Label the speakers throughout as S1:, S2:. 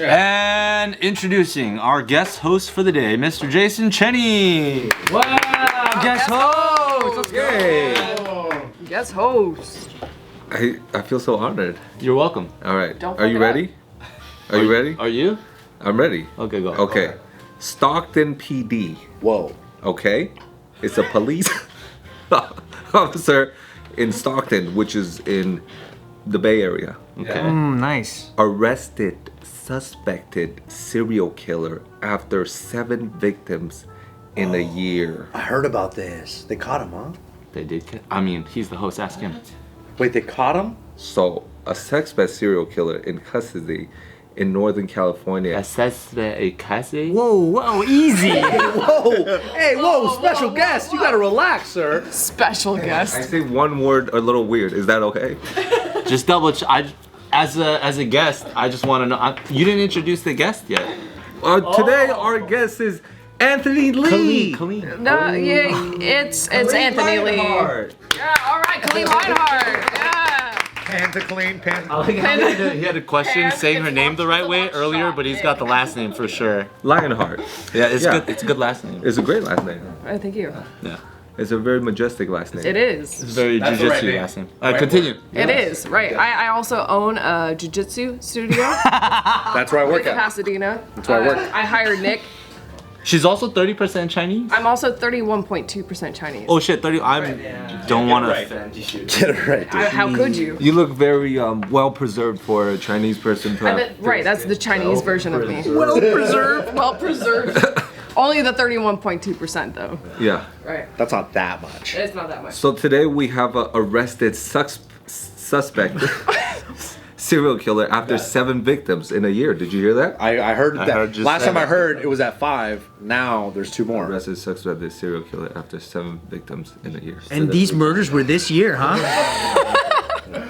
S1: And introducing our guest host for the day, Mr. Jason Cheny.
S2: Wow, guest host! Let's
S3: go!
S2: Guest host.
S3: I feel so honored.
S1: You're welcome.
S3: All right.
S2: Don't
S3: Are you ready? Are you ready?
S1: Are you?
S3: I'm ready.
S1: Okay, go.
S3: Okay. Stockton PD.
S4: Whoa.
S3: Okay. It's a police officer in Stockton, which is in the Bay Area.
S1: Okay.
S2: Nice.
S3: Arrested suspected serial killer after 7 victims in a year.
S4: I heard about this. They caught him, huh?
S1: They did. I mean, he's the host. Ask him.
S4: Wait, they caught him?
S3: So, a suspect serial killer in custody in Northern California.
S2: Whoa, easy.
S4: Whoa! Hey, whoa, special guest. You gotta relax, sir.
S2: Special
S3: I
S2: guest.
S3: say one word a little weird. Is that okay?
S1: Just double check. As a guest, I just want to know. You didn't introduce the guest yet.
S3: Today, our guest is Anthony Lee.
S1: Kalyne.
S2: No, yeah, it's Anthony Lee.
S3: Lionheart.
S2: Yeah, all right, Kalyne Lionheart. Yeah.
S4: Pan to clean, pan to
S1: I like how he had a question saying her name the right way earlier, but he's got the last name for sure.
S3: Lionheart.
S1: Yeah, it's
S3: Yeah.
S1: good. It's a good last name.
S3: It's a great last name.
S2: Thank you.
S1: Yeah,
S3: It's a very majestic last name.
S2: It is.
S1: it's very
S4: That's the right
S1: jujitsu
S4: name.
S1: last name. Continue.
S2: It is, right. I also own a jiu-jitsu studio
S4: That's where I work
S2: in
S4: at.
S2: Pasadena.
S4: That's where I work.
S2: I hired Nick.
S1: She's also 30% Chinese.
S2: I'm also 31.2% Chinese.
S1: Oh shit, 30. Don't want to offend.
S4: Get it right, dude.
S2: How could you?
S3: You look very well preserved for a Chinese person to have.
S2: Right, that's the Chinese version of me.
S4: Well preserved.
S2: Well preserved. Only the 31.2% though.
S3: Yeah.
S2: Right.
S4: That's not that much.
S2: It's not that much.
S3: So today we have a arrested suspect serial killer after 7 victims in a year. Did you hear that?
S4: I heard that.
S1: heard just
S4: Last
S1: said
S4: time I
S1: that.
S4: heard it was at 5. Now there's 2 more.
S3: Arrested suspected serial killer after 7 victims in a year.
S5: And these murders were this year, huh?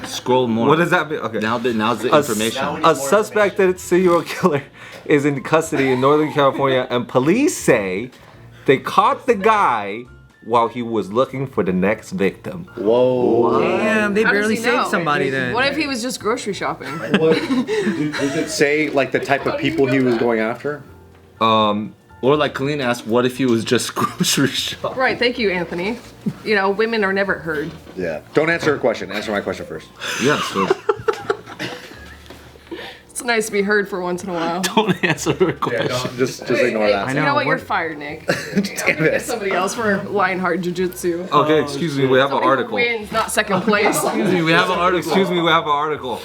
S1: Scroll more.
S3: What does that mean? Okay.
S1: Now's the information.
S3: A suspected serial killer is in custody in Northern California, and police say they caught the guy while he was looking for the next victim.
S4: Whoa.
S5: Damn, they
S2: How does
S5: barely
S2: he know?
S5: saved somebody then.
S2: What if he was just grocery shopping?
S4: Does it say like the type of people he was going after?
S1: Or like Kalyne asked, what if he was just grocery shop?
S2: Right, thank you, Anthony. You know, women are never heard.
S4: Yeah. Don't answer her question. Answer my question first.
S3: Yeah, so
S2: It's nice to be heard for once in a while.
S1: Don't answer her question.
S4: Just ignore
S2: Hey,
S4: that.
S2: you
S5: know,
S2: know what? You're
S5: what-
S2: fired, Nick.
S4: Damn
S2: Get
S4: it.
S2: somebody else for Lionheart Jiu-Jitsu.
S3: okay, excuse me, we have an
S2: Somebody who
S3: article.
S2: wins, not second place.
S1: Excuse me, we have an article.
S3: Excuse me, we have an article.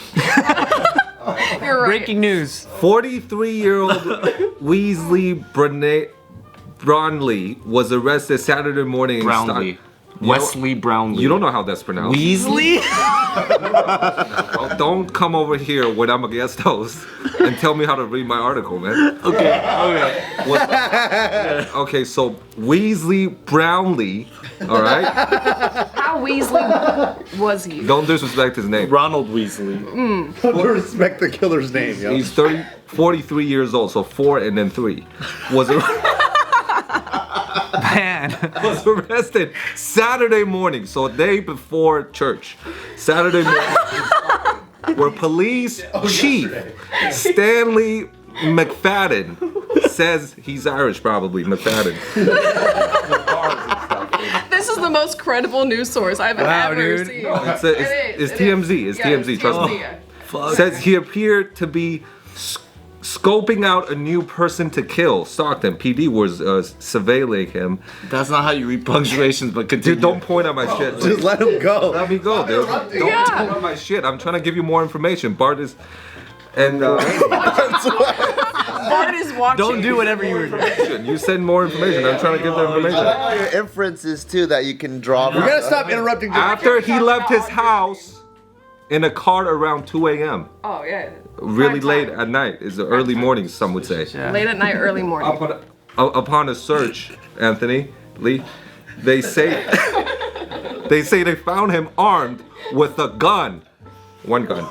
S2: You're right.
S5: Breaking news.
S3: 43-year-old Weasley Brownlee was arrested Saturday morning in
S1: Brownlee. Wesley Brownlee.
S3: You don't know how that's pronounced.
S1: Weasley?
S3: Oh, don't come over here when I'm a guest host and tell me how to read my article, man.
S1: Okay.
S3: Okay, so Weasley Brownlee, all right?
S2: How Weasley was he?
S3: Don't disrespect his name.
S1: Ronald Weasley.
S4: Don't respect the killer's name, yo.
S3: He's 43 years old, so 4 and then 3. Was arrested Saturday morning, so a day before church. Saturday morning, where police chief Stanley McFadden says he's Irish, probably McFadden.
S2: This is the most credible news source I've ever
S5: dude.
S2: seen.
S3: It's TMZ. It's TMZ. Trust me. Says he appeared to be scoping out a new person to kill. Stockton PD was surveilling him.
S1: That's not how you read punctuations, but continue.
S3: Dude, don't point at my shit.
S4: Just let him go.
S3: Let me go, dude. Don't point at my shit. I'm trying to give you more information. Bart is... And
S2: Bart is watching.
S5: Don't do whatever you were doing.
S3: you send more information. I'm trying to give the information.
S6: Your inferences too that you can draw.
S4: We gotta stop interrupting.
S3: After he left his house in a car around 2 a.m.
S2: Oh yeah.
S3: Really
S2: Prime
S3: late
S2: time.
S3: at night. It's the early morning, some would say.
S2: Late at night, early morning.
S3: Upon a search, Anthony Lee, they say they found him armed with a gun. One gun.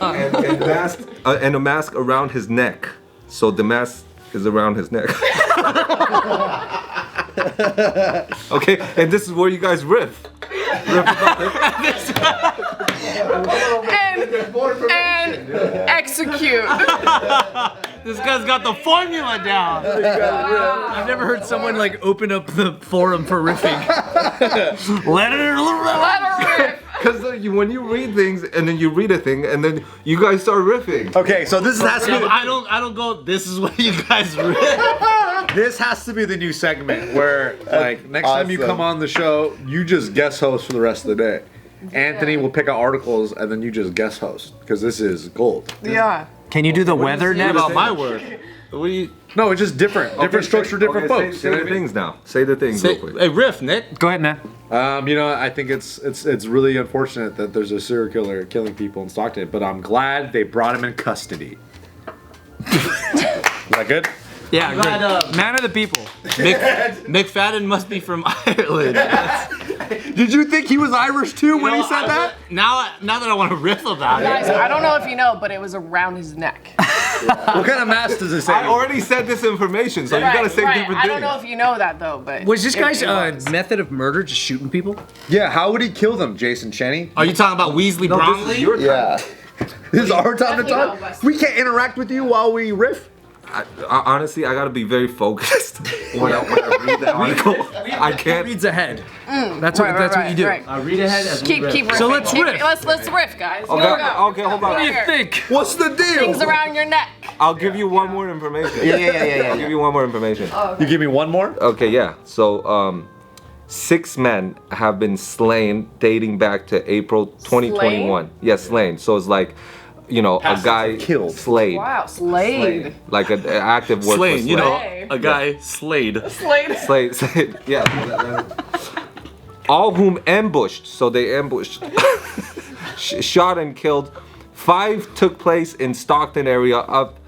S3: And a mask around his neck. So the mask is around his neck. Okay, and this is where you guys riff.
S2: And and execute.
S1: This guy's got the formula down.
S5: I've never heard someone like open up the forum for riffing.
S1: Let it
S2: Let her rip.
S3: Because when you read things and then you read a thing and then you guys start riffing.
S4: Okay, so this has to be.
S1: I don't go. This is what you guys read.
S4: This has to be the new segment where, like, next time you
S6: awesome.
S4: come on the show, you just guest host for the rest of the day. Anthony will pick out articles and then you just guest host because this is gold.
S2: Yeah.
S5: Can you do the weather
S1: What
S5: now?
S1: about my work? What do you
S4: No, it's just different strokes for different folks.
S3: Say
S4: you know
S3: the
S4: what I mean?
S3: things now. Say the things
S1: say?
S3: real quick.
S1: Hey, riff, Nick.
S5: Go ahead, man.
S4: You know, I think it's really unfortunate that there's a serial killer killing people in Stockton, but I'm glad they brought him in custody. Is that good?
S5: Yeah,
S1: Glad,
S5: good. Man of the people.
S1: McFadden must be from Ireland.
S4: Did you think he was Irish too when he said that?
S1: Now that I want to riff about
S2: Guys,
S1: it.
S2: I don't know if you know, but it was around his neck.
S4: What kind of mask does it say?
S3: I already said this information, so you gotta say different
S2: I
S3: things.
S2: don't know if you know that though, but
S5: Was this
S2: it-
S5: guy's
S2: it was.
S5: method of murder just shooting people?
S4: Yeah, how would he kill them, Jason Cheny?
S1: Are you talking about Weasley
S3: No,
S1: Brownlee?
S3: this is your time.
S6: Yeah.
S4: This is our time to
S2: Definitely
S4: talk.
S2: not West.
S4: We can't interact with you while we riff.
S3: Honestly, I gotta be very focused when I read that article. I can't.
S5: Reads ahead. That's what you do.
S2: Right.
S1: Read ahead as
S2: Keep riffing.
S5: So let's
S2: Keep-
S5: riff.
S2: Let's riff, guys. Here we
S3: Okay,
S2: go.
S3: okay, hold on.
S5: What do you
S2: Here.
S5: think?
S4: What's the
S2: Things
S4: deal?
S2: around your neck.
S3: I'll give you one more information.
S6: Yeah.
S3: I'll give you one more information.
S4: You give me one more?
S3: Okay, yeah. So, 6 men have been slain dating back to April 2021. Yes, slain. So it's like, you know, a guy
S4: Killed.
S3: slayed.
S2: Wow, Slade.
S3: Like an active word
S1: Slain,
S3: for
S1: you know,
S2: Slay.
S1: a guy slayed.
S2: Slade.
S3: Slade, yeah. All whom ambushed, so they ambushed, shot and killed. 5 took place in Stockton area up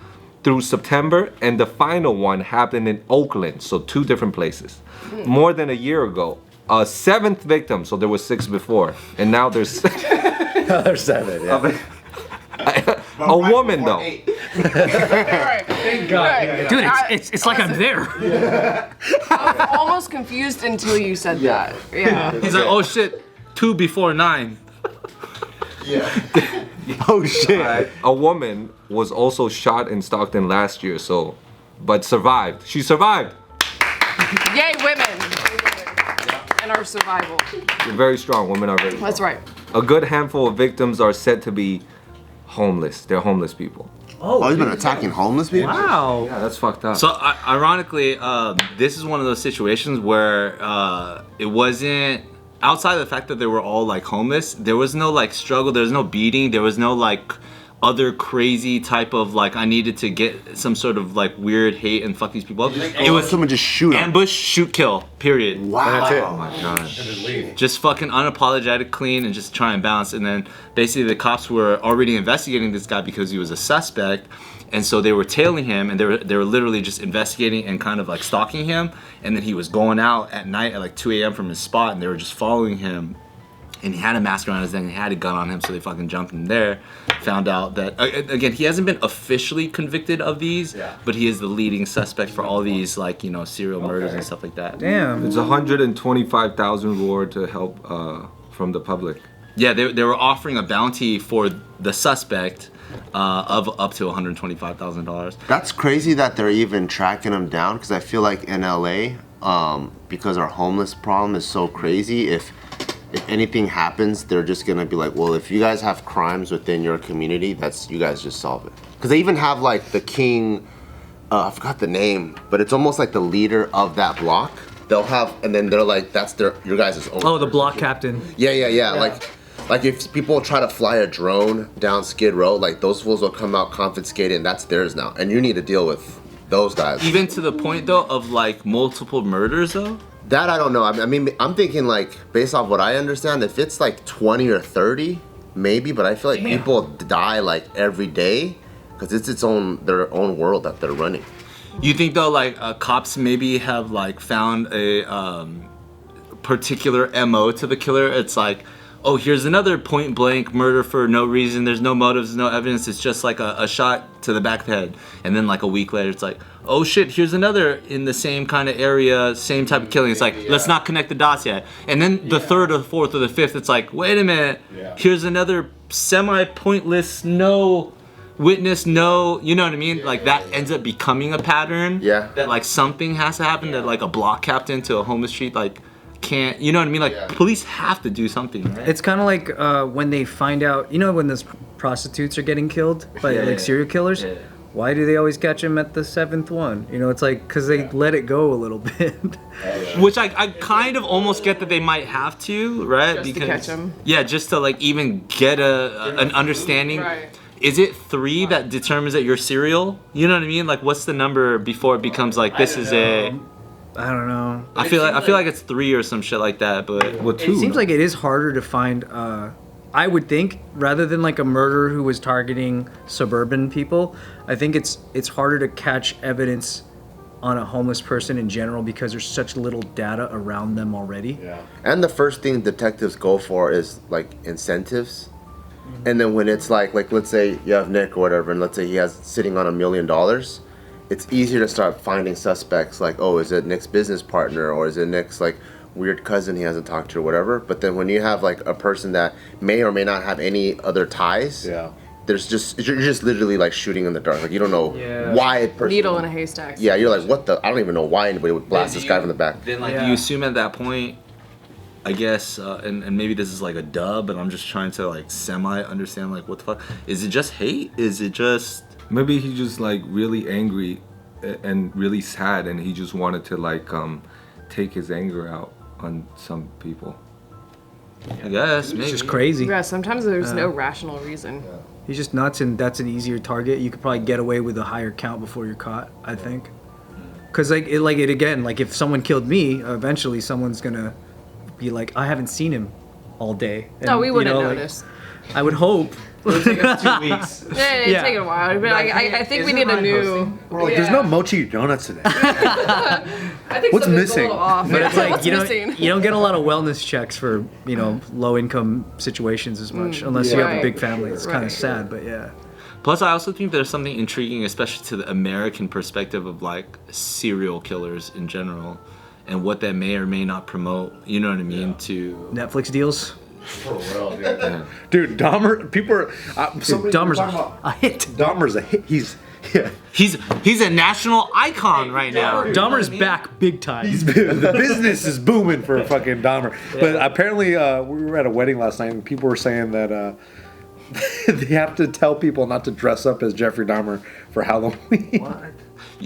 S3: through September, and the final one happened in Oakland, so 2 different places. More than a year ago. A 7th victim, so there was 6 before, and now there's
S4: There's 7, yeah.
S3: a woman though.
S2: Thank God.
S5: Dude, it's like I'm there.
S2: I was almost confused until you said that. Yeah.
S1: He's like, oh shit, 2 before 9.
S4: Oh shit.
S3: A woman was also shot in Stockton last year, so, but survived. She survived.
S2: Yay, women. And our survival.
S3: They're very strong. Women are very strong.
S2: That's right.
S3: A good handful of victims are said to be homeless. They're homeless people.
S6: Oh, he's been attacking homeless people?
S5: Wow.
S3: Yeah, that's fucked up.
S1: So ironically, this is one of those situations where it wasn't outside of the fact that they were all like homeless. There was no like struggle. There was no beating. There was no like other crazy type of like I needed to get some sort of like weird hate and fuck these people up. It was
S6: Someone just shoot him.
S1: ambush, shoot, kill. Period.
S6: Wow.
S4: That's it.
S3: Oh my god.
S1: Just fucking unapologetic, clean, and just try and balance. And then basically the cops were already investigating this guy because he was a suspect, and so they were tailing him, and they were literally just investigating and kind of like stalking him. And then he was going out at night at like 2 a.m. from his spot, and they were just following him. And he had a mask around his neck, and he had a gun on him, so they fucking jumped him there. Found out that, again, he hasn't been officially convicted of these, but he is the leading suspect for all these, like, you know, serial murders and stuff like that.
S5: Damn.
S3: It's 125,000 reward to help from the public.
S1: Yeah, they were offering a bounty for the suspect of up to $125,000.
S6: That's crazy that they're even tracking him down, because I feel like in LA, because our homeless problem is so crazy, if anything happens, they're just gonna be like, well, if you guys have crimes within your community, that's you guys just solve it. Because they even have like the king, I forgot the name, but it's almost like the leader of that block. They'll have, and then they're like, that's your guys' own.
S5: Oh, the block captain.
S6: Yeah. Like if people try to fly a drone down Skid Row, like those fools will come out confiscated, and that's theirs now. And you need to deal with those guys.
S1: Even to the point, though, of like multiple murders, though?
S6: That I don't know. I mean, I'm thinking like based off what I understand, if it's like 20 or 30, maybe. But I feel like people die like every day because it's their own world that they're running.
S1: You think, though, like cops maybe have like found a particular MO to the killer? It's like, oh, here's another point blank murder for no reason. There's no motives, no evidence. It's just like a shot to the back of the head. And then like a week later, it's like, oh shit, here's another in the same kind of area, same type of killing. It's like, let's not connect the dots yet. And then the third or the fourth or the fifth, it's like, wait a minute, here's another semi-pointless, no witness, no, you know what I mean? Like that ends up becoming a pattern.
S6: Yeah.
S1: That like something has to happen, that like a block captain to a homeless street, like can't, you know what I mean? Like police have to do something, right?
S5: It's kind of like when they find out, you know, when those prostitutes are getting killed by like serial killers.
S1: Yeah.
S5: Why do they always catch them at the 7th one? You know, it's like because they let it go a little bit.
S1: Which I kind of almost get that they might have to, right?
S2: Just to
S1: because
S2: catch 'em.
S1: yeah, just to like even get an understanding.
S2: Right.
S1: Is it 3 that determines that you're serial? You know what I mean? Like, what's the number before it becomes like this is it?
S5: I don't know.
S1: I feel like it's 3 or some shit like that. But
S3: Well, two.
S5: It seems like it is harder to find. I would think rather than like a murderer who was targeting suburban people, I think it's harder to catch evidence on a homeless person in general because there's such little data around them already.
S4: Yeah.
S6: And the first thing detectives go for is like incentives. And then when it's like let's say you have Nick or whatever, and let's say he has sitting on $1 million, it's easier to start finding suspects like, oh, is it Nick's business partner, or is it Nick's like weird cousin he hasn't talked to or whatever. But then when you have like a person that may or may not have any other ties, there's just you're just literally like shooting in the dark. Like you don't know why a person.
S2: Needle in a haystack.
S6: Yeah, you're like, what the? I don't even know why anybody would blast this guy from the back.
S1: then like you assume at that point, I guess, and maybe this is like a dub, but I'm just trying to like semi understand like what the fuck is it? Just hate? Is it just
S3: Maybe he's just like really angry and really sad, and he just wanted to like take his anger out on some people.
S1: I guess maybe.
S5: It's just crazy.
S2: Yeah, sometimes there's no rational reason.
S5: He's just nuts, and that's an easier target. You could probably get away with a higher count before you're caught, I think. Because like it again, like if someone killed me, eventually someone's gonna be like, I haven't seen him all day. And,
S2: No, we wouldn't
S5: you know, like,
S2: notice.
S5: I would hope.
S1: It'll take us 2 weeks.
S2: Yeah, it'd take a while. But I think we need a new.
S4: We're like, there's no mochi donuts today.
S2: I think
S4: What's
S2: something's
S4: missing?
S2: A little off.
S5: But it's like
S2: What's
S5: you
S2: missing?
S5: don't get a lot of wellness checks for low income situations as much unless you have a
S2: Right.
S5: big family. It's kind
S2: Right.
S5: of sad, but yeah.
S1: Plus, I also think there's something intriguing, especially to the American perspective of like serial killers in general, and what that may or may not promote. You know what I mean? To
S5: Netflix deals.
S4: Dude, Dahmer. People are.
S5: Dahmer's a hit.
S4: Dahmer's a hit. He's
S1: he's a national icon right now.
S5: Dahmer's back big time.
S4: the business is booming for fucking Dahmer. But apparently, we were at a wedding last night, and people were saying that they have to tell people not to dress up as Jeffrey Dahmer for Halloween.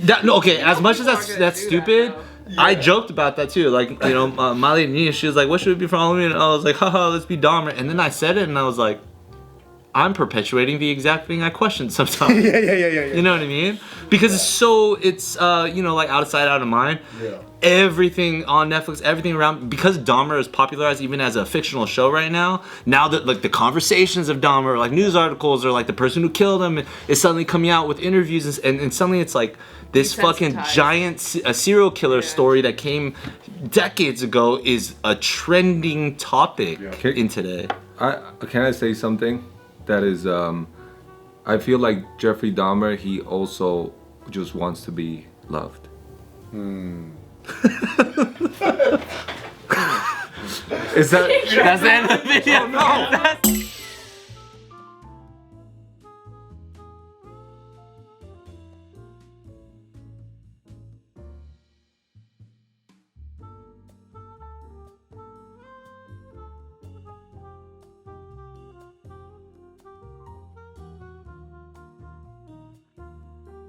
S1: Okay, as much as that's
S2: gonna do that
S1: stupid.
S2: now.
S1: I joked about that too. Like, Molly and Nia, she was like, what should we be for Halloween? And I was like, haha, let's be Dahmer. And then I said it and I was like, I'm perpetuating the exact thing I questioned sometimes.
S4: Yeah.
S1: You know what I mean? Because it's like out of sight, out of mind.
S4: Yeah.
S1: Everything on Netflix, everything around, because Dahmer is popularized even as a fictional show right now. Now that like the conversations of Dahmer, like news articles, or like the person who killed him is suddenly coming out with interviews, and suddenly it's like this fucking
S2: Desensitized.
S1: giant serial killer story that came decades ago is a trending topic in today.
S3: Can I say something? That is, I feel like Jeffrey Dahmer, he also just wants to be loved.
S1: Is that that's the end of the video? No.